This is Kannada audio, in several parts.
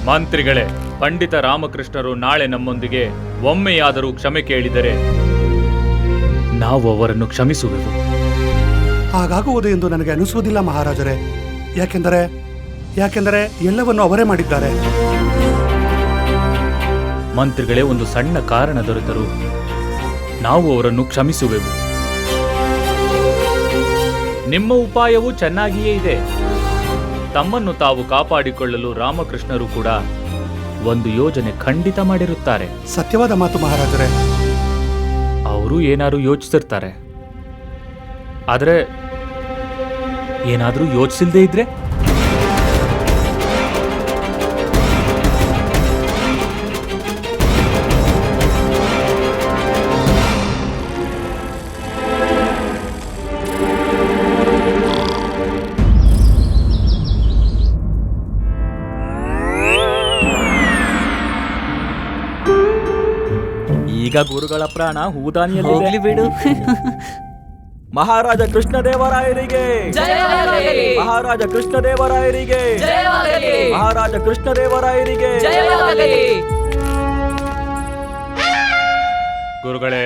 ಮಂತ್ರಿಗಳೇ, ಪಂಡಿತ ರಾಮಕೃಷ್ಣರು ನಾಳೆ ನಮ್ಮೊಂದಿಗೆ ಒಮ್ಮೆಯಾದರೂ ಕ್ಷಮೆ ಕೇಳಿದರೆ ನಾವು ಅವರನ್ನು ಕ್ಷಮಿಸುವೆವು. ಹಾಗಾಗುವುದು ಎಂದು ನನಗೆ ಅನಿಸುವುದಿಲ್ಲ ಮಹಾರಾಜರೇ. ಯಾಕೆಂದರೆ ಎಲ್ಲವನ್ನು ಅವರೇ ಮಾಡಿದ್ದಾರೆ. ಮಂತ್ರಿಗಳೇ, ಒಂದು ಸಣ್ಣ ಕಾರಣ ದೊರೆತರು ನಾವು ಅವರನ್ನು ಕ್ಷಮಿಸುವೆವು. ನಿಮ್ಮ ಉಪಾಯವು ಚೆನ್ನಾಗಿಯೇ ಇದೆ. ತಮ್ಮನ್ನು ತಾವು ಕಾಪಾಡಿಕೊಳ್ಳಲು ರಾಮಕೃಷ್ಣರು ಕೂಡ ಒಂದು ಯೋಜನೆ ಖಂಡಿತ ಮಾಡಿರುತ್ತಾರೆ. ಸತ್ಯವಾದ ಮಾತು ಮಹಾರಾಜರೇ. ಅವರು ಏನಾದರೂ ಯೋಚಿಸಿರ್ತಾರೆ. ಆದರೆ ಏನಾದರೂ ಯೋಚಿಸಿಲ್ದೇ ಇದ್ರೆ ಈಗ ಗುರುಗಳ ಪ್ರಾಣ ಹೂದಾನಿಯಲ್ಲಿ ಬಿಡು. ಮಹಾರಾಜ ಕೃಷ್ಣದೇವರಾಯರಿಗೆ, ಮಹಾರಾಜ ಕೃಷ್ಣದೇವರಾಯರಿಗೆ, ಮಹಾರಾಜ ಕೃಷ್ಣದೇವರಾಯರಿಗೆ. ಗುರುಗಳೇ,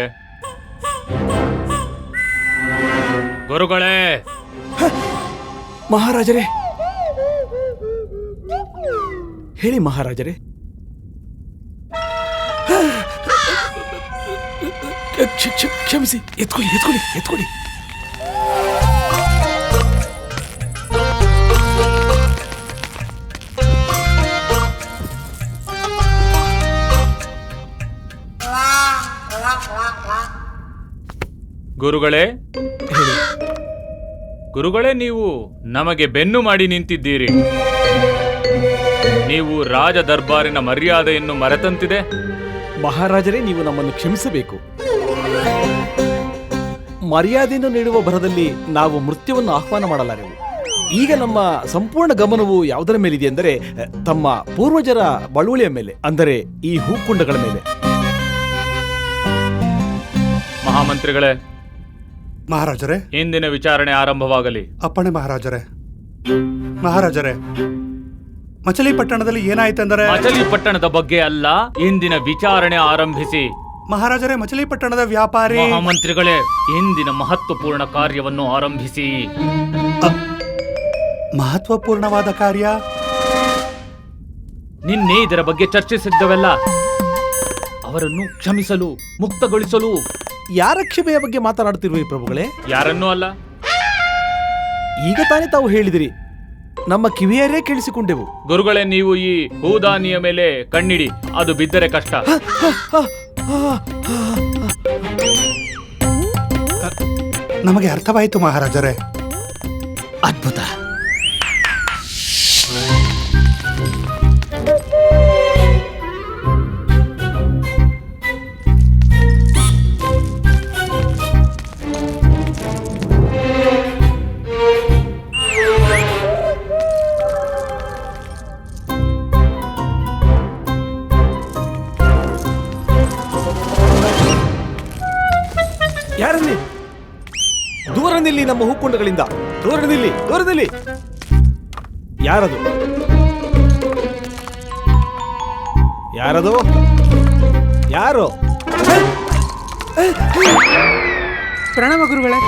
ಗುರುಗಳೇ. ಮಹಾರಾಜರೇ, ಹೇಳಿ ಮಹಾರಾಜರೇ. ಕ್ಷಮಿಸಿ, ಎತ್ಕೊಳ್ಳಿ. ಗುರುಗಳೇ, ನೀವು ನಮಗೆ ಬೆನ್ನು ಮಾಡಿ ನಿಂತಿದ್ದೀರಿ. ನೀವು ರಾಜ ದರ್ಬಾರಿನ ಮರ್ಯಾದೆಯನ್ನು ಮರೆತಂತಿದೆ. ಮಹಾರಾಜರೇ, ನೀವು ನಮ್ಮನ್ನು ಕ್ಷಮಿಸಬೇಕು. ಮರ್ಯಾದೆಯನ್ನು ನೀಡುವ ಭರದಲ್ಲಿ ನಾವು ಮೃತ್ಯುವನ್ನು ಆಹ್ವಾನ ಮಾಡಲಾರೆವು. ಈಗ ನಮ್ಮ ಸಂಪೂರ್ಣ ಗಮನವು ಯಾವುದರ ಮೇಲಿದೆ ಅಂದರೆ ತಮ್ಮ ಪೂರ್ವಜರ ಬಳುವಳಿಯ ಮೇಲೆ, ಅಂದರೆ ಈ ಹೂಕುಂಡಗಳ ಮೇಲೆ. ಮಹಾಮಂತ್ರಿಗಳೇ, ಮಹಾರಾಜರೇ, ಇಂದಿನ ವಿಚಾರಣೆ ಆರಂಭವಾಗಲಿ. ಅಪ್ಪಣೆ ಮಹಾರಾಜರೇ. ಮಚಲಿಪಟ್ಟಣದಲ್ಲಿ ಏನಾಯ್ತೆಂದರೆ, ಮಚಲಿಪಟ್ಟಣದ ಬಗ್ಗೆ ಅಲ್ಲ, ಇಂದಿನ ವಿಚಾರಣೆ ಆರಂಭಿಸಿ. ಮಹಾರಾಜರೇ, ಮಚಲಿಪಟ್ಟಣದ ವ್ಯಾಪಾರಿ. ಮಹಾಮಂತ್ರಿಗಳೇ, ಇಂದಿನ ಮಹತ್ವಪೂರ್ಣ ಕಾರ್ಯವನ್ನು ಆರಂಭಿಸಿ. ಮಹತ್ವಪೂರ್ಣವಾದ ಕಾರ್ಯ? ನಿನ್ನೆ ಇದರ ಬಗ್ಗೆ ಚರ್ಚಿಸಿದ್ದವೆಲ್ಲ. ಅವರನ್ನು ಕ್ಷಮಿಸಲು, ಮುಕ್ತಗೊಳಿಸಲು. ಯಾರ ಕ್ಷಮೆಯ ಬಗ್ಗೆ ಮಾತನಾಡುತ್ತಿರುವೆ ಪ್ರಭುಗಳೇ? ಯಾರನ್ನೂ ಅಲ್ಲ. ಈಗ ತಾನೇ ತಾವು ಹೇಳಿದಿರಿ, ನಮ್ಮ ಕಿವಿಯರೇ ಕೇಳಿಸಿಕೊಂಡೆವು. ಗುರುಗಳೇ, ನೀವು ಈ ಹೂದಾನಿಯ ಮೇಲೆ ಕಣ್ಣಿಡಿ. ಅದು ಬಿದ್ದರೆ ಕಷ್ಟ. ನಮಗೆ ಅರ್ಥವಾಯಿತು ಮಹಾರಾಜರೇ. ಅದ್ಭುತ. ಯಾರಲ್ಲಿ? ದೂರ ನಿಲ್ಲಿ, ನಮ್ಮ ಹೂಕುಂಡಗಳಿಂದ ದೂರ ನಿಲ್ಲಿ. ಯಾರದು? ಯಾರು? ಪ್ರಣವ ಗುರುಗಳೇ.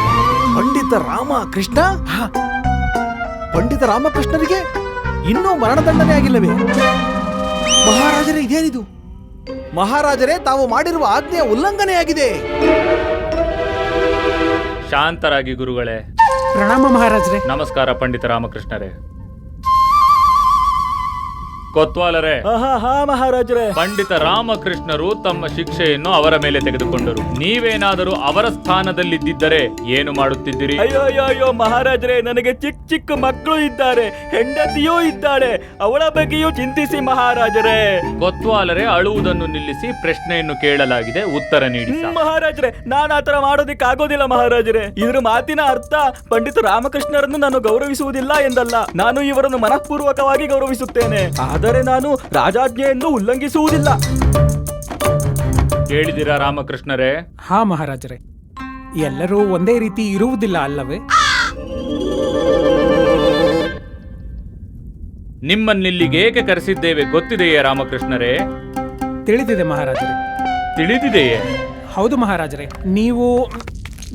ಪಂಡಿತ ರಾಮಕೃಷ್ಣ? ಪಂಡಿತ ರಾಮಕೃಷ್ಣರಿಗೆ ಇನ್ನೂ ಮರಣದಂಡನೆ ಆಗಿಲ್ಲವೇ? ಮಹಾರಾಜರೇ, ಇದೇನಿದು? ಮಹಾರಾಜರೇ, ತಾವು ಮಾಡಿರುವ ಆಜ್ಞೆಯ ಉಲ್ಲಂಘನೆಯಾಗಿದೆ. ಶಾಂತರಾಗಿ ಗುರುಗಳೇ. ಪ್ರಣಾಮ ಮಹಾರಾಜರೇ. ನಮಸ್ಕಾರ ಪಂಡಿತ ರಾಮಕೃಷ್ಣರೇ. ಕೊತ್ವಾಲರೇ, ಮಹಾರಾಜರೇ, ಪಂಡಿತ ರಾಮಕೃಷ್ಣರು ತಮ್ಮ ಶಿಕ್ಷೆಯನ್ನು ಅವರ ಮೇಲೆ ತೆಗೆದುಕೊಂಡರು. ನೀವೇನಾದರೂ ಅವರ ಸ್ಥಾನದಲ್ಲಿದ್ದರೆ ಏನು ಮಾಡುತ್ತಿದ್ದೀರಿ? ಅಯ್ಯೋ ಮಹಾರಾಜರೇ, ನನಗೆ ಚಿಕ್ಕ ಮಕ್ಕಳು ಇದ್ದಾರೆ, ಹೆಂಡತಿಯೂ ಇದ್ದಾಳೆ. ಅವಳ ಬಗ್ಗೆಯೂ ಚಿಂತಿಸಿ ಮಹಾರಾಜರೇ. ಕೊತ್ವಾಲರೇ, ಅಳುವುದನ್ನು ನಿಲ್ಲಿಸಿ. ಪ್ರಶ್ನೆಯನ್ನು ಕೇಳಲಾಗಿದೆ, ಉತ್ತರ ನೀಡಿ. ಮಹಾರಾಜರೇ, ನಾನು ಆತರ ಮಾಡೋದಿಕ್ಕಾಗೋದಿಲ್ಲ ಮಹಾರಾಜರೇ. ಇದ್ರ ಮಾತಿನ ಅರ್ಥ ಪಂಡಿತ ರಾಮಕೃಷ್ಣರನ್ನು ನಾನು ಗೌರವಿಸುವುದಿಲ್ಲ ಎಂದಲ್ಲ. ನಾನು ಇವರನ್ನು ಮನಃಪೂರ್ವಕವಾಗಿ ಗೌರವಿಸುತ್ತೇನೆ, ಆದರೆ ನಾನು ರಾಜಾಜ್ಞೆಯನ್ನು ಉಲ್ಲಂಘಿಸುವುದಿಲ್ಲ. ಕೇಳಿದಿರಾ ರಾಮಕೃಷ್ಣರೇ? ಹಾ ಮಹಾರಾಜರೇ, ಎಲ್ಲರೂ ಒಂದೇ ರೀತಿ ಇರುವುದಿಲ್ಲ ಅಲ್ಲವೇ? ನಿಮ್ಮನ್ನಿಲ್ಲಿಗೆ ಏಕೆ ಕರೆಸಿದ್ದೇವೆ ಗೊತ್ತಿದೆಯೇ ರಾಮಕೃಷ್ಣರೇ? ತಿಳಿದಿದೆ ಮಹಾರಾಜರೇ. ತಿಳಿದಿದೆಯೇ? ಹೌದು ಮಹಾರಾಜರೇ, ನೀವು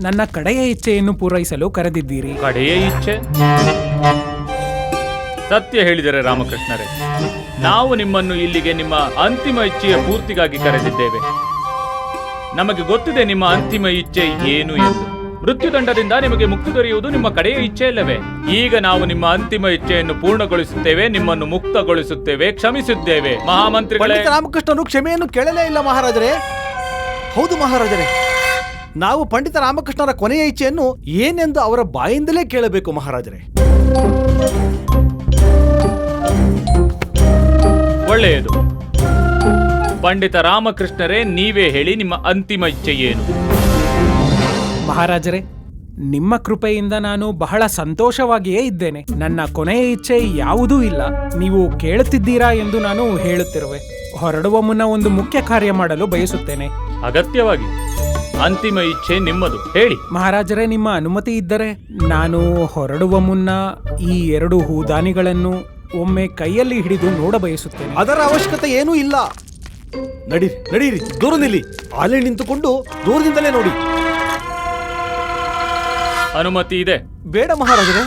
ನನ್ನ ಕಡೆಯ ಇಚ್ಛೆಯನ್ನು ಪೂರೈಸಲು ಕರೆದಿದ್ದೀರಿ. ಕಡೆಯ ಇಚ್ಛೆ? ಸತ್ಯ ಹೇಳಿದರೆ ರಾಮಕೃಷ್ಣರೇ, ನಾವು ನಿಮ್ಮನ್ನು ಇಲ್ಲಿಗೆ ನಿಮ್ಮ ಅಂತಿಮ ಇಚ್ಛೆಯ ಪೂರ್ತಿಗಾಗಿ ಕರೆದಿದ್ದೇವೆ. ನಮಗೆ ಗೊತ್ತಿದೆ ನಿಮ್ಮ ಅಂತಿಮ ಇಚ್ಛೆ ಏನು ಎಂದು. ಮೃತ್ಯುದಂಡದಿಂದ ನಿಮಗೆ ಮುಕ್ತಿ ದೊರೆಯುವುದು ನಿಮ್ಮ ಕಡೆಯ ಇಚ್ಛೆ ಅಲ್ಲವೇ? ಈಗ ನಾವು ನಿಮ್ಮ ಅಂತಿಮ ಇಚ್ಛೆಯನ್ನು ಪೂರ್ಣಗೊಳಿಸುತ್ತೇವೆ, ನಿಮ್ಮನ್ನು ಮುಕ್ತಗೊಳಿಸುತ್ತೇವೆ, ಕ್ಷಮಿಸಿದ್ದೇವೆ. ಮಹಾಮಂತ್ರಿಗಳೇ, ಪಂಡಿತ ರಾಮಕೃಷ್ಣನು ಕ್ಷಮೆಯನ್ನು ಕೇಳಲೇ ಇಲ್ಲ ಮಹಾರಾಜರೇ. ಹೌದು ಮಹಾರಾಜರೇ, ನಾವು ಪಂಡಿತ ರಾಮಕೃಷ್ಣರ ಕೊನೆಯ ಇಚ್ಛೆಯನ್ನು ಏನೆಂದು ಅವರ ಬಾಯಿಂದಲೇ ಕೇಳಬೇಕು ಮಹಾರಾಜರೇ. ಒಳ್ಳೆಯದು. ಪಂಡಿತ ರಾಮಕೃಷ್ಣರೇ, ನೀವೇ ಹೇಳಿ ನಿಮ್ಮ ಅಂತಿಮ ಇಚ್ಛೆ ಏನು? ಮಹಾರಾಜರೇ, ನಿಮ್ಮ ಕೃಪೆಯಿಂದ ನಾನು ಬಹಳ ಸಂತೋಷವಾಗಿಯೇ ಇದ್ದೇನೆ. ನನ್ನ ಕೊನೆಯ ಇಚ್ಛೆ ಯಾವುದೂ ಇಲ್ಲ. ನೀವು ಕೇಳುತ್ತಿದ್ದೀರಾ ಎಂದು ನಾನು ಹೇಳುತ್ತಿರುವೆ. ಹೊರಡುವ ಮುನ್ನ ಒಂದು ಮುಖ್ಯ ಕಾರ್ಯ ಮಾಡಲು ಬಯಸುತ್ತೇನೆ. ಅಗತ್ಯವಾಗಿ. ಅಂತಿಮ ಇಚ್ಛೆ ನಿಮ್ಮದು, ಹೇಳಿ. ಮಹಾರಾಜರೇ, ನಿಮ್ಮ ಅನುಮತಿ ಇದ್ದರೆ ನಾನು ಹೊರಡುವ ಮುನ್ನ ಈ 2 ಹೂದಾನಿಗಳನ್ನು ಒಮ್ಮೆ ಕೈಯಲ್ಲಿ ಹಿಡಿದು ನೋಡಬಯಸುತ್ತೇನೆ. ಅದರ ಅವಶ್ಯಕತೆ ಏನೂ ಇಲ್ಲ. ನಡೀರಿ ನಡೀರಿ, ದೂರ ನಿಲ್ಲಿ. ಅಲ್ಲೇ ನಿಂತುಕೊಂಡು ದೂರದಿಂದಲೇ ನೋಡಿ. ಅನುಮತಿ ಇದೆ. ಬೇಡ ಮಹಾರಾಜರೇ.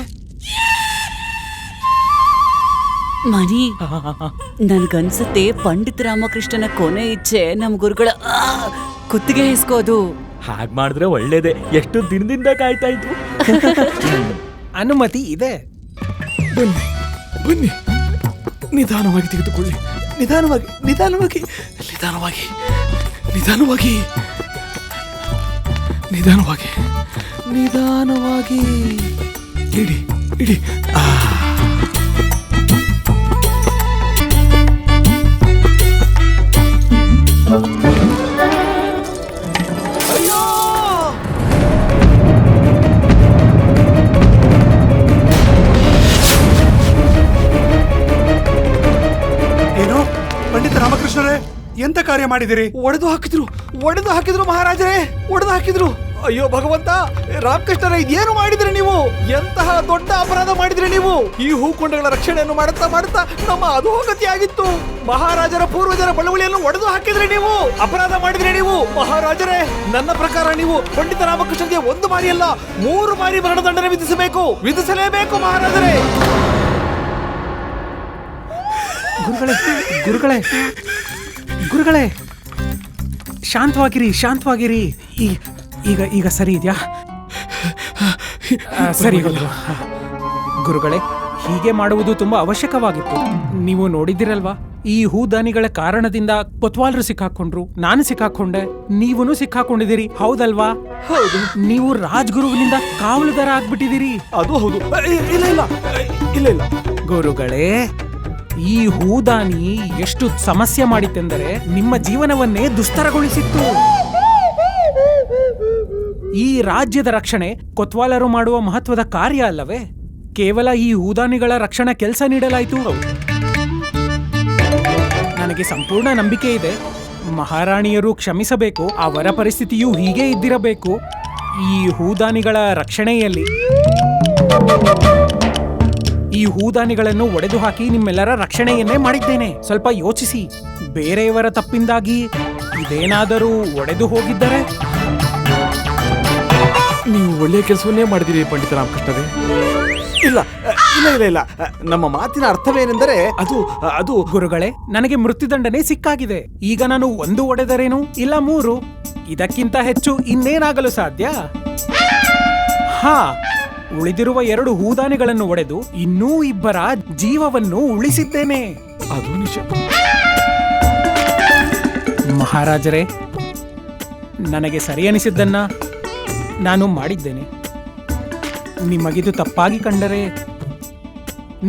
ಮನಿ, ನನ್ಗನ್ಸುತ್ತೆ ಪಂಡಿತ ರಾಮಕೃಷ್ಣನ ಕೊನೆ ಇಚ್ಛೆ ನಮ್ ಗುರುಗಳ ಕುತ್ತಿಗೆ ಹಿಸ್ಕೋದು. ಹಾಗ್ ಮಾಡಿದ್ರೆ ಒಳ್ಳೇದೆ. ಎಷ್ಟು ದಿನದಿಂದ ಕಾಯ್ತಾ ಇತ್ತು. ಅನುಮತಿ ಇದೆ. ಬನ್ನಿ ಬನ್ನಿ, ನಿಧಾನವಾಗಿ ತೆಗೆದುಕೊಳ್ಳಿ. ನಿಧಾನವಾಗಿ ನಿಧಾನವಾಗಿ ನಿಧಾನವಾಗಿ ನಿಧಾನವಾಗಿ ನಿಧಾನವಾಗಿ ನಿಧಾನವಾಗಿ ಇಡಿ ಇಡಿ. ಅಯ್ಯೋ! ಏನು ಪಂಡಿತ ರಾಮಕೃಷ್ಣರೇ, ಎಂತ ಕಾರ್ಯ ಮಾಡಿದಿರಿ? ಒಡೆದು ಹಾಕಿದ್ರು ಮಹಾರಾಜರೇ, ಒಡೆದು ಹಾಕಿದ್ರು. ಅಯ್ಯೋ ಭಗವಂತ, ರಾಮಕೃಷ್ಣರೇ, ಇದೇನು ಮಾಡಿದ್ರಿ ನೀವು? ಎಂತಹ ದೊಡ್ಡ ಅಪರಾಧ ಮಾಡಿದ್ರಿ ನೀವು? ಈ ಹೂಕೊಂಡಗಳ ರಕ್ಷಣೆಯನ್ನು ಮಾಡುತ್ತಾ ಮಾಡುತ್ತಾ ನಮ್ಮ ಅಧೋಗತಿ ಆಗಿತ್ತು. ಮಹಾರಾಜರ ಪೂರ್ವಜರ ಬಳುವಳಿಯನ್ನು ಒಡೆದು ಹಾಕಿದ್ರಿ ನೀವು. ಅಪರಾಧ ಮಾಡಿದ್ರಿ ನೀವು ಮಹಾರಾಜರೇ. ನನ್ನ ಪ್ರಕಾರ ನೀವು ಪಂಡಿತ ರಾಮಕೃಷ್ಣರಿಗೆ 1 ಬಾರಿ ಅಲ್ಲ 3 ಬಾರಿ ಮರಣದಂಡನೆ ವಿಧಿಸಲೇಬೇಕು ಮಹಾರಾಜರೇ. ಗುರುಗಳೇ, ಗುರುಗಳೇ, ಶಾಂತವಾಗಿರಿ. ಈಗ ಸರಿ ಇದೆಯಾ? ಸರಿ ಹೋದ್ರು. ಗುರುಗಳೇ, ಹೀಗೆ ಮಾಡುವುದು ತುಂಬಾ ಅವಶ್ಯಕವಾಗಿತ್ತು. ನೀವು ನೋಡಿದಿರಲ್ವಾ, ಈ ಹೂದಾನಿಗಳ ಕಾರಣದಿಂದ ಕೊತ್ವಾಲರು ಸಿಕ್ಕಾಕೊಂಡ್ರು, ನಾನು ಸಿಕ್ಕಾಕೊಂಡೆ, ನೀವೂ ಸಿಕ್ಕಾಕೊಂಡಿದ್ದೀರಿ, ಹೌದಲ್ವಾ? ಹೌದು. ನೀವು ರಾಜ್ಗುರುವಿನಿಂದ ಕಾವಲುದಾರ ಆಗ್ಬಿಟ್ಟಿದ್ದೀರಿ. ಅದು ಹೌದು. ಇಲ್ಲ ಇಲ್ಲ ಇಲ್ಲ ಇಲ್ಲ ಗುರುಗಳೇ, ಈ ಹೂದಾನಿ ಎಷ್ಟು ಸಮಸ್ಯೆ ಮಾಡಿತೆಂದರೆ ನಿಮ್ಮ ಜೀವನವನ್ನೇ ದುಸ್ತರಗೊಳಿಸಿತ್ತು. ಈ ರಾಜ್ಯದ ರಕ್ಷಣೆ ಕೊತ್ವಾಲರು ಮಾಡುವ ಮಹತ್ವದ ಕಾರ್ಯ ಅಲ್ಲವೇ? ಕೇವಲ ಈ ಹೂದಾನಿಗಳ ರಕ್ಷಣಾ ಕೆಲಸ ನೀಡಲಾಯಿತು. ನನಗೆ ಸಂಪೂರ್ಣ ನಂಬಿಕೆ ಇದೆ, ಮಹಾರಾಣಿಯರು ಕ್ಷಮಿಸಬೇಕು. ಅವರ ಪರಿಸ್ಥಿತಿಯು ಹೀಗೆ ಇದ್ದಿರಬೇಕು. ಈ ಹೂದಾನಿಗಳ ರಕ್ಷಣೆಯಲ್ಲಿ ಈ ಹೂದಾನಿಗಳನ್ನು ಒಡೆದು ಹಾಕಿ ನಿಮ್ಮೆಲ್ಲರ ರಕ್ಷಣೆಯನ್ನೇ ಮಾಡಿದ್ದೇನೆ. ಸ್ವಲ್ಪ ಯೋಚಿಸಿ, ಬೇರೆಯವರ ತಪ್ಪಿಂದಾಗಿ ಇದೇನಾದರೂ ಒಡೆದು ಹೋಗಿದ್ದರೆ? ನೀವು ಒಳ್ಳೆಯ ಕೆಲಸವನ್ನೇ ಮಾಡಿದಿರಿ ಪಂಡಿತ ರಾಮಕೃಷ್ಣರೇ. ಇಲ್ಲ ಇಲ್ಲ ಇಲ್ಲ ಇಲ್ಲ, ನಮ್ಮ ಮಾತಿನ ಅರ್ಥವೇನೆಂದರೆ ಅದು ಗುರುಗಳೇ, ನನಗೆ ಮೃತ್ಯುದಂಡನೆ ಸಿಕ್ಕಾಗಿದೆ. ಈಗ ನಾನು 1 ಒಡೆದರೇನು, ಇಲ್ಲ 3, ಇದಕ್ಕಿಂತ ಹೆಚ್ಚು ಇನ್ನೇನಾಗಲು ಸಾಧ್ಯ? ಹಾ, ಉಳಿದಿರುವ 2 ಹೂದಾನಿಗಳನ್ನು ಒಡೆದು ಇನ್ನೂ 2 ಜೀವವನ್ನು ಉಳಿಸಿದ್ದೇನೆ. ಅದು ನಿಜ. ಮಹಾರಾಜರೇ, ನನಗೆ ಸರಿ ಅನಿಸಿದ್ದನ್ನ ನಾನು ಮಾಡಿದ್ದೇನೆ. ನಿಮಗಿದು ತಪ್ಪಾಗಿ ಕಂಡರೆ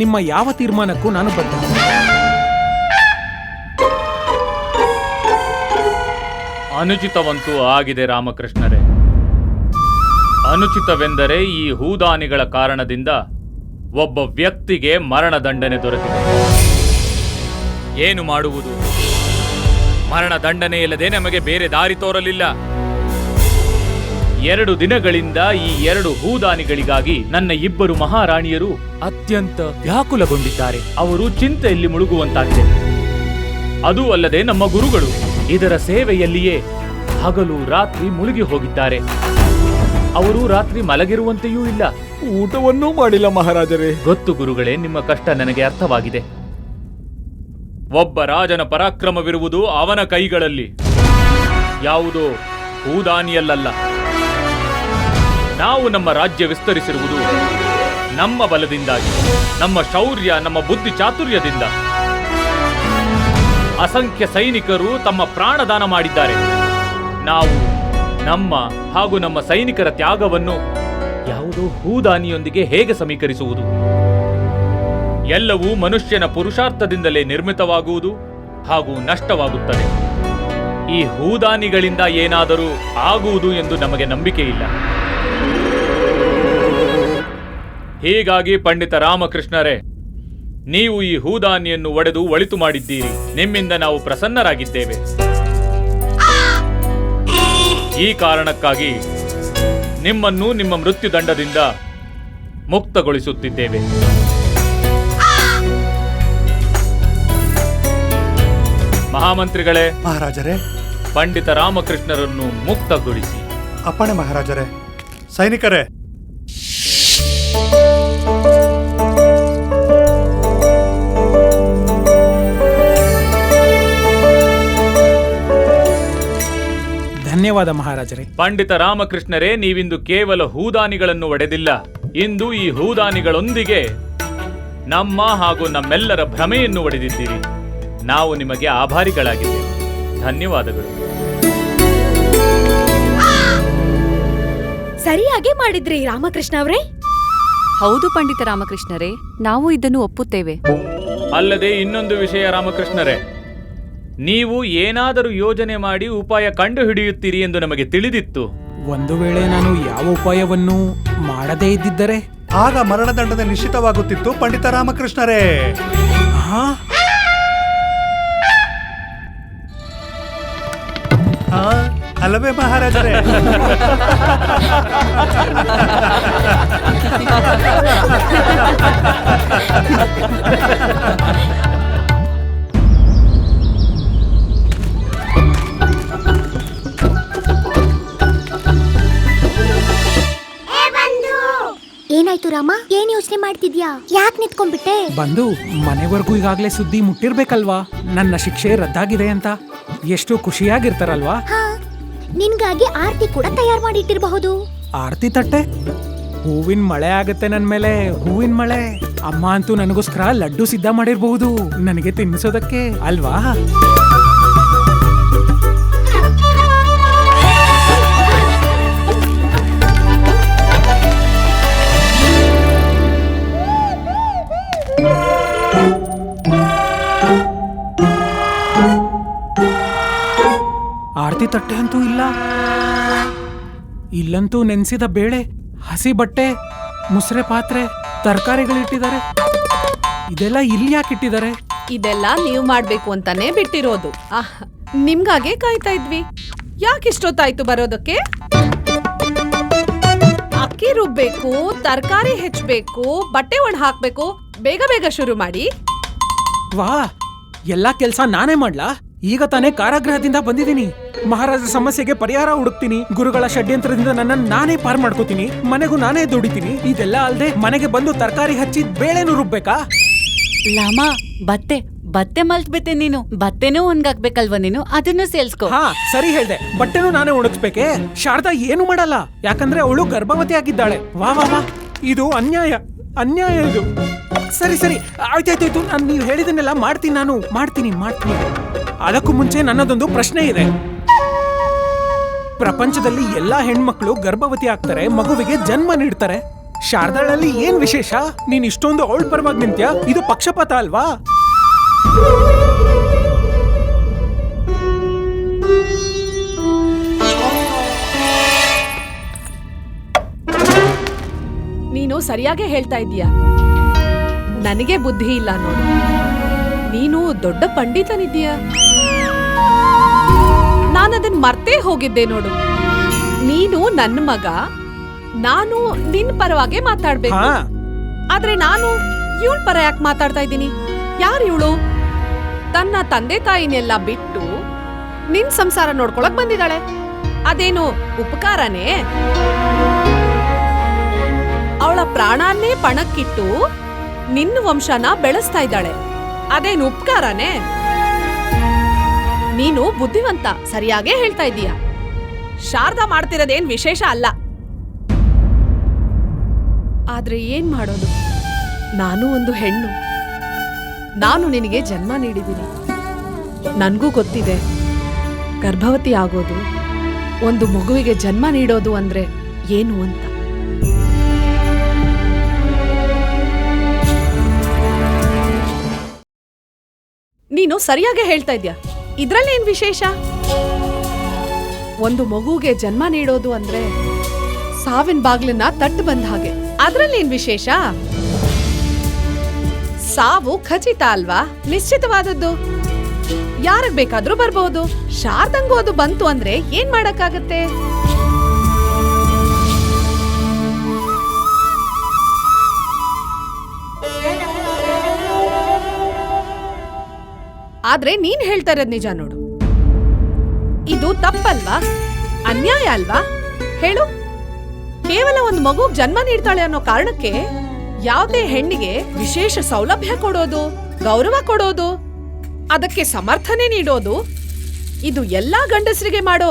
ನಿಮ್ಮ ಯಾವ ತೀರ್ಮಾನಕ್ಕೂ ನಾನು ಬದ್ಧ. ಅನುಚಿತವಂತೂ ಆಗಿದೆ ರಾಮಕೃಷ್ಣರೇ. ಅನುಚಿತವೆಂದರೆ ಈ ಹೂದಾನಿಗಳ ಕಾರಣದಿಂದ ಒಬ್ಬ ವ್ಯಕ್ತಿಗೆ ಮರಣದಂಡನೆ ದೊರೆತಿದೆ. ಏನು ಮಾಡುವುದು? ಮರಣದಂಡನೆ ಇಲ್ಲದೆ ನಮಗೆ ಬೇರೆ ದಾರಿ ತೋರಲಿಲ್ಲ. 2 ದಿನಗಳಿಂದ ಈ 2 ಹೂದಾನಿಗಳಿಗಾಗಿ ನನ್ನ ಇಬ್ಬರು ಮಹಾರಾಣಿಯರು ಅತ್ಯಂತ ವ್ಯಾಕುಲಗೊಂಡಿದ್ದಾರೆ. ಅವರು ಚಿಂತೆಯಲ್ಲಿ ಮುಳುಗುವಂತಾಗಿದೆ. ಅದೂ ಅಲ್ಲದೆ ನಮ್ಮ ಗುರುಗಳು ಇದರ ಸೇವೆಯಲ್ಲಿಯೇ ಹಗಲು ರಾತ್ರಿ ಮುಳುಗಿ ಹೋಗಿದ್ದಾರೆ. ಅವರು ರಾತ್ರಿ ಮಲಗಿರುವಂತೆಯೂ ಇಲ್ಲ. ಊಟವನ್ನೂ ಮಾಡಿಲ್ಲ ಮಹಾರಾಜರೇ. ಗೊತ್ತು ಗುರುಗಳೇ, ನಿಮ್ಮ ಕಷ್ಟ ನನಗೆ ಅರ್ಥವಾಗಿದೆ. ಒಬ್ಬ ರಾಜನ ಪರಾಕ್ರಮವಿರುವುದು ಅವನ ಕೈಗಳಲ್ಲಿ, ಯಾವುದೋ ಹೂದಾನಿಯಲ್ಲ. ನಾವು ನಮ್ಮ ರಾಜ್ಯ ವಿಸ್ತರಿಸಿರುವುದು ನಮ್ಮ ಬಲದಿಂದಾಗಿ, ನಮ್ಮ ಶೌರ್ಯ, ನಮ್ಮ ಬುದ್ಧಿ ಚಾತುರ್ಯದಿಂದ. ಅಸಂಖ್ಯ ಸೈನಿಕರು ತಮ್ಮ ಪ್ರಾಣದಾನ ಮಾಡಿದ್ದಾರೆ. ನಾವು ನಮ್ಮ ಹಾಗೂ ನಮ್ಮ ಸೈನಿಕರ ತ್ಯಾಗವನ್ನು ಯಾವುದೋ ಹೂದಾನಿಯೊಂದಿಗೆ ಹೇಗೆ ಸಮೀಕರಿಸುವುದು? ಎಲ್ಲವೂ ಮನುಷ್ಯನ ಪುರುಷಾರ್ಥದಿಂದಲೇ ನಿರ್ಮಿತವಾಗುವುದು ಹಾಗೂ ನಷ್ಟವಾಗುತ್ತದೆ. ಈ ಹೂದಾನಿಗಳಿಂದ ಏನಾದರೂ ಆಗುವುದು ಎಂದು ನಮಗೆ ನಂಬಿಕೆ ಇಲ್ಲ. ಹೀಗಾಗಿ ಪಂಡಿತ ರಾಮಕೃಷ್ಣರೇ, ನೀವು ಈ ಹೂದಾನಿಯನ್ನು ಒಡೆದು ಒಳಿತು ಮಾಡಿದ್ದೀರಿ. ನಿಮ್ಮಿಂದ ನಾವು ಪ್ರಸನ್ನರಾಗಿದ್ದೇವೆ. ಈ ಕಾರಣಕ್ಕಾಗಿ ನಿಮ್ಮನ್ನು ನಿಮ್ಮ ಮೃತ್ಯುದಂಡದಿಂದ ಮುಕ್ತಗೊಳಿಸುತ್ತಿದ್ದೇವೆ. ಮಹಾಮಂತ್ರಿಗಳೇ, ಮಹಾರಾಜರೇ, ಪಂಡಿತ ರಾಮಕೃಷ್ಣರನ್ನು ಮುಕ್ತಗೊಳಿಸಿ. ಅಪ್ಪಣೆ ಮಹಾರಾಜರೇ. ಸೈನಿಕರೇ, ಧನ್ಯವಾದ ಮಹಾರಾಜರೇ. ಪಂಡಿತ ರಾಮಕೃಷ್ಣರೇ, ನೀವಿಂದು ಕೇವಲ ಹೂದಾನಿಗಳನ್ನು ಒಡೆದಿಲ್ಲ, ಇಂದು ಈ ಹೂದಾನಿಗಳೊಂದಿಗೆ ನಮ್ಮ ಹಾಗೂ ನಮ್ಮೆಲ್ಲರ ಭ್ರಮೆಯನ್ನು ಒಡೆದಿದ್ದೀರಿ. ನಾವು ನಿಮಗೆ ಆಭಾರಿಗಳಾಗಿದ್ದೇವೆ. ಧನ್ಯವಾದಗಳು. ಸರಿಯಾಗಿ ಮಾಡಿದ್ರಿ ರಾಮಕೃಷ್ಣ ಅವರೇ. ಹೌದು ಪಂಡಿತ ರಾಮಕೃಷ್ಣರೇ, ನಾವು ಇದನ್ನು ಒಪ್ಪುತ್ತೇವೆ. ಅಲ್ಲದೆ ಇನ್ನೊಂದು ವಿಷಯ ರಾಮಕೃಷ್ಣರೇ, ನೀವು ಏನಾದರೂ ಯೋಜನೆ ಮಾಡಿ ಉಪಾಯ ಕಂಡು ಹಿಡಿಯುತ್ತೀರಿ ಎಂದು ನಮಗೆ ತಿಳಿದಿತ್ತು. ಒಂದು ವೇಳೆ ನಾನು ಯಾವ ಉಪಾಯವನ್ನು ಮಾಡದೇ ಇದ್ದಿದ್ದರೆ ಆಗ ಮರಣದಂಡನೆ ನಿಶ್ಚಿತವಾಗುತ್ತಿತ್ತು ಪಂಡಿತ ರಾಮಕೃಷ್ಣರೇ. ಹಾ, ಅಲ್ಲವೇ ಮಹಾರಾಜರೇ? ಏನಾಯ್ತು ರಾಮ? ಏನ್ ಯೋಚನೆ ಮಾಡ್ತಿದ್ಯಾ? ಯಾಕೆ ನಿಂತ್ಕೊಂಡ್ಬಿಟ್ಟೆ? ಬಂದು ಮನೆವರೆಗೂ ಈಗಾಗ್ಲೇ ಸುದ್ದಿ ಮುಟ್ಟಿರ್ಬೇಕಲ್ವಾ, ನನ್ನ ಶಿಕ್ಷೆ ರದ್ದಾಗಿದೆ ಅಂತ. ಎಷ್ಟು ಖುಷಿಯಾಗಿರ್ತಾರಲ್ವಾ. ಹಾ, ನಿನ್ಗಾಗಿ ಆರತಿ ಕೂಡ ತಯಾರು ಮಾಡಿಟ್ಟಿರಬಹುದು. ಆರತಿ ತಟ್ಟೆ? ಹೂವಿನ ಮಳೆ ಆಗತ್ತೆ ನನ್ ಮೇಲೆ, ಹೂವಿನ ಮಳೆ. ಅಮ್ಮ ಅಂತೂ ನನಗೋಸ್ಕರ ಲಡ್ಡು ಸಿದ್ಧ ಮಾಡಿರ್ಬಹುದು ನನಗೆ ತಿನ್ನಿಸೋದಕ್ಕೆ ಅಲ್ವಾ. ಆರತಿ ತಟ್ಟೆ ಅಂತೂ ಇಲ್ಲ. ಇಲ್ಲಂತೂ ನೆನೆಸಿದ ಬೇಳೆ, ಹಸಿ ಬಟ್ಟೆ, ಮುಸ್ರೆ ಪಾತ್ರೆ, ತರಕಾರಿಗಳಿಟ್ಟಿದ್ದಾರೆ. ಇದೆಲ್ಲ ಇಲ್ಲಿ ಯಾಕೆ ಇಟ್ಟಿದ್ದಾರೆ? ಇದೆಲ್ಲ ನೀವು ಮಾಡ್ಬೇಕು ಅಂತಾನೆ ಬಿಟ್ಟಿರೋದು. ನಿಮ್ಗಾಗೆ ಕಾಯ್ತಾ ಇದ್ವಿ. ಯಾಕಿಷ್ಟೊತ್ತಾಯ್ತು ಬರೋದಕ್ಕೆ? ಅಕ್ಕಿ ರುಬ್ಬೇಕು, ತರಕಾರಿ ಹೆಚ್ಚಬೇಕು, ಬಟ್ಟೆ ಒಣ ಹಾಕ್ಬೇಕು. ಬೇಗ ಬೇಗ ಶುರು ಮಾಡಿ. ವಾ, ಎಲ್ಲಾ ಕೆಲ್ಸ ನಾನೇ ಮಾಡ್ಲಾ? ಈಗ ತಾನೇ ಕಾರಾಗೃಹದಿಂದ ಬಂದಿದ್ದೀನಿ. ಮಹಾರಾಜ ಸಮಸ್ಯೆಗೆ ಪರಿಹಾರ ಹುಡುಕ್ತೀನಿ. ಗುರುಗಳ ಷಡ್ಯಂತ್ರದಿಂದ ನನ್ನನ್ನು ನಾನೇ ಪಾರ್ ಮಾಡ್ಕೋತೀನಿ. ಮನೆಗೂ ನಾನೇ ದುಡಿತೀನಿ. ಇದೆಲ್ಲ ಅಲ್ದೆ ಮನೆಗೆ ಬಂದು ತರಕಾರಿ ಹಚ್ಚಿ ಬೇಳೆನೂ ರುಬ್ಬೇಕಾ? ಲಾಮ, ಬತ್ತೆ ಮಲ್ತ್ಬಿಟ್ಟೆ ನೀನು. ಬತ್ತೆನೂ ಒಣಗಾಕ್ಬೇಕಲ್ವಾ ನೀನು, ಅದನ್ನು ಸೇಲ್ಸ್ಕೋ. ಹಾ, ಸರಿ ಹೇಳ್ದೆ. ಬಟ್ಟೆನೂ ನಾನೇ ಒಣಗಿಸ್ಬೇಕೆ? ಶಾರದಾ ಏನು ಮಾಡಲ್ಲ, ಯಾಕಂದ್ರೆ ಅವಳು ಗರ್ಭವತಿ ಆಗಿದ್ದಾಳೆ. ವಾ ವಾ ವಾ, ಇದು ಅನ್ಯಾಯ, ಅನ್ಯಾಯ ಇದು. ಸರಿ ಸರಿ, ಆಯ್ತಾಯ್ತಾಯ್ತು. ನಾನು ನೀವು ಹೇಳಿದನ್ನೆಲ್ಲ ಮಾಡ್ತೀನಿ, ನಾನು ಮಾಡ್ತೀನಿ. ಅದಕ್ಕೂ ಮುಂಚೆ ನನ್ನದೊಂದು ಪ್ರಶ್ನೆ ಇದೆ. ಪ್ರಪಂಚದಲ್ಲಿ ಎಲ್ಲಾ ಹೆಣ್ಮಕ್ಳು ಗರ್ಭವತಿ ಆಗ್ತಾರೆ, ಮಗುವಿಗೆ ಜನ್ಮ ನೀಡ್ತಾರೆ. ಶಾರದಾಳಲ್ಲಿ ಏನ್ ವಿಶೇಷ? ನೀನ್ ಇಷ್ಟೊಂದು ಅವಳ ಪರವಾಗಿ ನಿಂತ್ಯಾ? ಇದು ಪಕ್ಷಪಾತ ಅಲ್ವಾ? ನೀನು ಸರಿಯಾಗೇ ಹೇಳ್ತಾ ಇದೀಯಾ. ನನಗೆ ಬುದ್ಧಿ ಇಲ್ಲ ನೋಡು. ನೀನು ದೊಡ್ಡ ಪಂಡಿತನಿದ್ದೀಯ. ನಾನದನ್ ಮರ್ತೇ ಹೋಗಿದ್ದೆ ನೋಡು. ನೀನು ನನ್ನ ಮಗ, ನಾನು ನಿನ್ ಪರವಾಗಿ ಮಾತಾಡ್ಬೇಕು. ಹಾ ಆದ್ರೆ ನಾನು ಇವಳ ಪರ ಯಾಕೆ ಮಾತಾಡ್ತಾ ಇದ್ದೀನಿ? ಯಾರು ಇವಳು? ತನ್ನ ತಂದೆ ತಾಯಿನೆಲ್ಲ ಬಿಟ್ಟು ನಿನ್ ಸಂಸಾರ ನೋಡ್ಕೊಳಕ್ ಬಂದಿದ್ದಾಳೆ. ಅದೇನು ಉಪಕಾರನೇ? ಅವಳ ಪ್ರಾಣಾನ್ನೇ ಪಣಕ್ಕಿಟ್ಟು ನಿನ್ನ ವಂಶನ ಬೆಳೆಸ್ತಾ ಇದ್ದಾಳೆ. ಅದೇನು ಉಪಕಾರನೇ? ನೀನು ಬುದ್ಧಿವಂತ, ಸರಿಯಾಗೇ ಹೇಳ್ತಾ ಇದ್ದೀಯ. ಶಾರದಾ ಮಾಡ್ತಿರೋದೇನ್ ವಿಶೇಷ ಅಲ್ಲ. ಆದ್ರೆ ಏನ್ ಮಾಡೋದು? ನಾನು ಒಂದು ಹೆಣ್ಣು. ನಾನು ನಿನಗೆ ಜನ್ಮ ನೀಡಿದ್ದೀನಿ. ನನ್ಗೂ ಗೊತ್ತಿದೆ, ಗರ್ಭವತಿ ಆಗೋದು, ಒಂದು ಮಗುವಿಗೆ ಜನ್ಮ ನೀಡೋದು ಅಂದ್ರೆ ಏನು ಅಂತ. ನೀನು ಸರಿಯಾಗಿ ಹೇಳ್ತಾ ಇದ್ಯಾ. ಇದ್ರಲ್ಲೇನ್ ವಿಶೇಷ? ಒಂದು ಮಗುಗೆ ಜನ್ಮ ನೀಡೋದು ಅಂದ್ರೆ ಸಾವಿನ ಬಾಗ್ಲನ್ನ ತಟ್ಟು ಬಂದ ಹಾಗೆ. ಅದ್ರಲ್ಲೇನ್ ವಿಶೇಷ? ಸಾವು ಖಚಿತ ಅಲ್ವಾ, ನಿಶ್ಚಿತವಾದದ್ದು. ಯಾರಿಗ್ ಬೇಕಾದ್ರೂ ಬರ್ಬಹುದು. ಶಾರದಂಗೂ ಅದು ಬಂತು ಅಂದ್ರೆ ಏನ್ ಮಾಡಕ್ಕಾಗತ್ತೆ? ಆದ್ರೆ ನೀನ್ ಹೇಳ್ತಾ ಇರೋದ್ ನಿಜ ನೋಡು. ಇದು ತಪ್ಪಲ್ವಾ? ಅನ್ಯಾಯ ಅಲ್ವಾ? ಹೇಳು. ಕೇವಲ ಒಂದು ಮಗುಗ್ ಜನ್ಮ ನೀಡ್ತಾಳೆ ಅನ್ನೋ ಕಾರಣಕ್ಕೆ ಯಾವುದೇ ಹೆಣ್ಣಿಗೆ ವಿಶೇಷ ಸೌಲಭ್ಯ ಕೊಡೋದು, ಗೌರವ ಕೊಡೋದು, ಅದಕ್ಕೆ ಸಮರ್ಥನೆ ನೀಡೋದು, ಇದು ಎಲ್ಲಾ ಗಂಡಸರಿಗೆ ಮಾಡೋ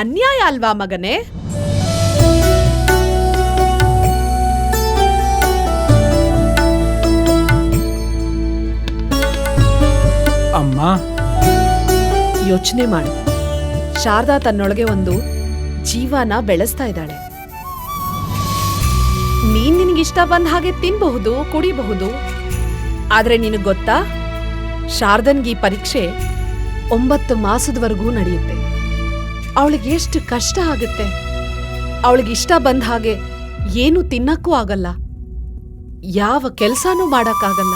ಅನ್ಯಾಯ ಅಲ್ವಾ ಮಗನೇ? ಅಮ್ಮ, ಯೋಚನೆ ಮಾಡು. ಶಾರದಾ ತನ್ನೊಳಗೆ ಒಂದು ಜೀವನ ಬೆಳೆಸ್ತಾ ಇದ್ದಾಳೆ. ನೀನ್ ನಿನಗಿಷ್ಟ ಬಂದ ಹಾಗೆ ತಿನ್ಬಹುದು, ಕುಡಿಬಹುದು. ಆದ್ರೆ ನಿನಗ್ ಗೊತ್ತಾ, ಶಾರದನ್ಗೆ ಈ ಪರೀಕ್ಷೆ 9 ಮಾಸದವರೆಗೂ ನಡೆಯುತ್ತೆ. ಅವಳಿಗೆ ಎಷ್ಟು ಕಷ್ಟ ಆಗುತ್ತೆ. ಅವಳಿಗೆ ಇಷ್ಟ ಬಂದ ಹಾಗೆ ಏನು ತಿನ್ನಕ್ಕೂ ಆಗಲ್ಲ, ಯಾವ ಕೆಲ್ಸಾನೂ ಮಾಡಕ್ಕಾಗಲ್ಲ.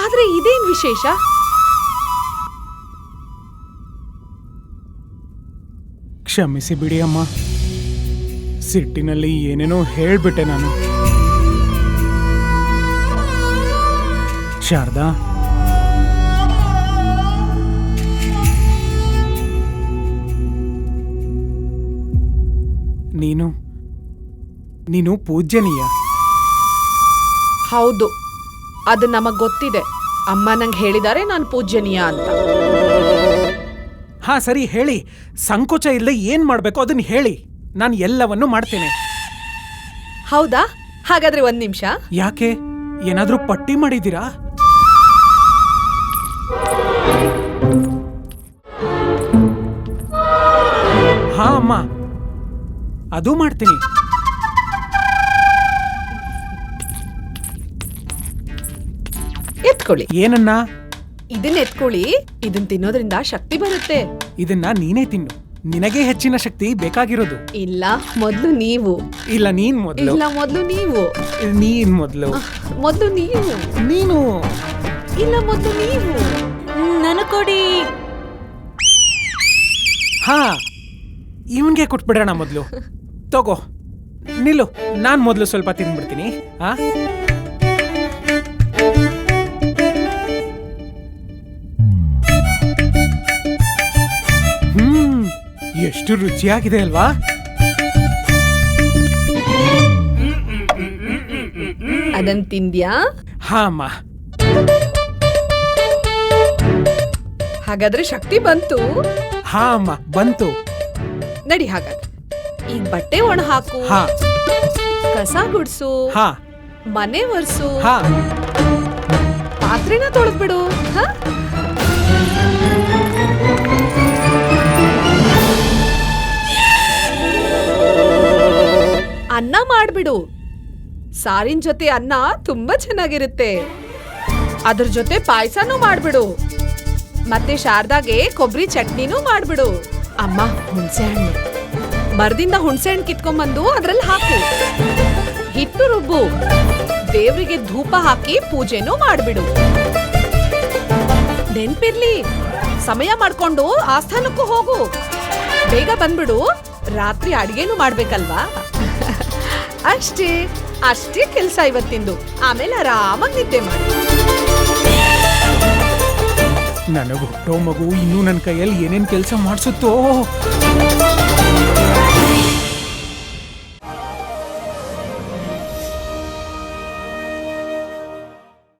ಆದ್ರೆ ಇದೇನ್ ವಿಶೇಷ? ಕ್ಷಮಿಸಿ ಬಿಡಿ ಅಮ್ಮ, ಸಿಟ್ಟಿನಲ್ಲಿ ಏನೇನೋ ಹೇಳ್ಬಿಟ್ಟೆ ನಾನು. ಶಾರದಾ, ನೀನು ಪೂಜ್ಯನೀಯ. ಹೌದು, ಅದು ನಮಗ್ ಗೊತ್ತಿದೆ. ಅಮ್ಮ ನಂಗೆ ಹೇಳಿದಾರೆ ನಾನು ಪೂಜ್ಯನೀಯ ಅಂತ. ಹಾ ಸರಿ, ಹೇಳಿ. ಸಂಕೋಚ ಇಲ್ಲದೆ ಏನ್ ಮಾಡ್ಬೇಕು ಅದನ್ನ ಹೇಳಿ, ನಾನು ಎಲ್ಲವನ್ನೂ ಮಾಡ್ತೇನೆ. ಹೌದಾ? ಹಾಗಾದ್ರೆ 1 ನಿಮಿಷ. ಯಾಕೆ, ಏನಾದ್ರೂ ಪಟ್ಟಿ ಮಾಡಿದ್ದೀರಾ? ಹಾ ಅಮ್ಮ, ಅದು ಮಾಡ್ತೀನಿ. ಎತ್ಕೊಳ್ಳಿ. ಏನನ್ನ? ಇದನ್ನ ಎತ್ಕೊಳ್ಳಿ. ಇದನ್ ತಿನ್ನೋದ್ರಿಂದ ಶಕ್ತಿ ಬರುತ್ತೆ. ಇದನ್ನ ನೀನೇ ತಿನ್ನು, ನಿನಗೆ ಹೆಚ್ಚಿನ ಶಕ್ತಿ ಬೇಕಾಗಿರೋದು. ಇಲ್ಲ, ಮೊದ್ಲು ನೀವು. ಇಲ್ಲ, ನೀನ್ ಮೊದಲು. ಇಲ್ಲ, ಮೊದ್ಲು ನೀವು. ನೀನ್ ಮೊದಲು. ಮೊದ್ಲು ನೀವು. ನೀನು. ಇಲ್ಲ, ಮೊದ್ಲು ನೀವು. ನನಗ್ ಕೊಡಿ. ಹಾ, ಇವನ್ಗೆ ಕೊಟ್ಬಿಡೋಣ ಮೊದಲು. ತಗೋ, ನಿಲ್ಲು, ನಾನ್ ಮೊದಲು ಸ್ವಲ್ಪ ತಿಂದ್ಬಿಡ್ತೀನಿ. ಹಾ, ಎಷ್ಟು ರುಚಿಯಾಗಿದೆ ಅಲ್ವಾ? ಅದನ್ ತಿಂದ್ಯಾ? ಹಾ ಅಮ್ಮ. ಹಾಗಾದ್ರೆ ಶಕ್ತಿ ಬಂತು. ಹಾ ಅಮ್ಮ, ಬಂತು. ನಡಿ ಹಾಗಾದ್ರೆ. ಈಗ ಬಟ್ಟೆ ಒಣ ಹಾಕು. ಹಾ. ಕಸ ಗುಡ್ಸು. ಹಾ. ಮನೆ ಒರ್ಸು. ಹಾ. ಪಾತ್ರೆನ ತೊಳೆದ್ಬಿಡು. ಹಾ, ಅನ್ನ ಮಾಡ್ಬಿಡು. ಸಾರಿನ ಜೊತೆ ಅನ್ನ ತುಂಬಾ ಚೆನ್ನಾಗಿರುತ್ತೆ. ಅದ್ರ ಜೊತೆ ಪಾಯಸನೂ ಮಾಡ್ಬಿಡು. ಮತ್ತೆ ಶಾರದಾಗೆ ಕೊಬ್ಬರಿ ಚಟ್ನಿನೂ ಮಾಡ್ಬಿಡು. ಅಮ್ಮ, ಹುಣಸೆ ಹಣ್ಣು ಮರದಿಂದ ಹುಣಸೆ ಹಣ್ಣು ಕಿತ್ಕೊಂಡ್ಬಂದು ಅದ್ರಲ್ಲಿ ಹಾಕು. ಹಿಟ್ಟು ರುಬ್ಬು. ದೇವ್ರಿಗೆ ಧೂಪ ಹಾಕಿ ಪೂಜೆನೂ ಮಾಡ್ಬಿಡು. ನೆನ್ಪಿರ್ಲಿ, ಸಮಯ ಮಾಡ್ಕೊಂಡು ಆಸ್ಥಾನಕ್ಕೂ ಹೋಗು. ಬೇಗ ಬಂದ್ಬಿಡು, ರಾತ್ರಿ ಅಡಿಗೆನೂ ಮಾಡ್ಬೇಕಲ್ವಾ? ಅಷ್ಟೇ ಅಷ್ಟೇ ಕೆಲ್ಸ ಇವತ್ತಿಂದು. ಆಮೇಲೆ ಆರಾಮಾಗಿ ನಿದ್ದೆ ಮಾಡಿ. ನನಗೆ ಹುಟ್ಟೋ ಮಗು ಇನ್ನೂ ನನ್ನ ಕೈಯಲ್ಲಿ ಏನೇನ್ ಕೆಲಸ ಮಾಡಿಸುತ್ತೋ.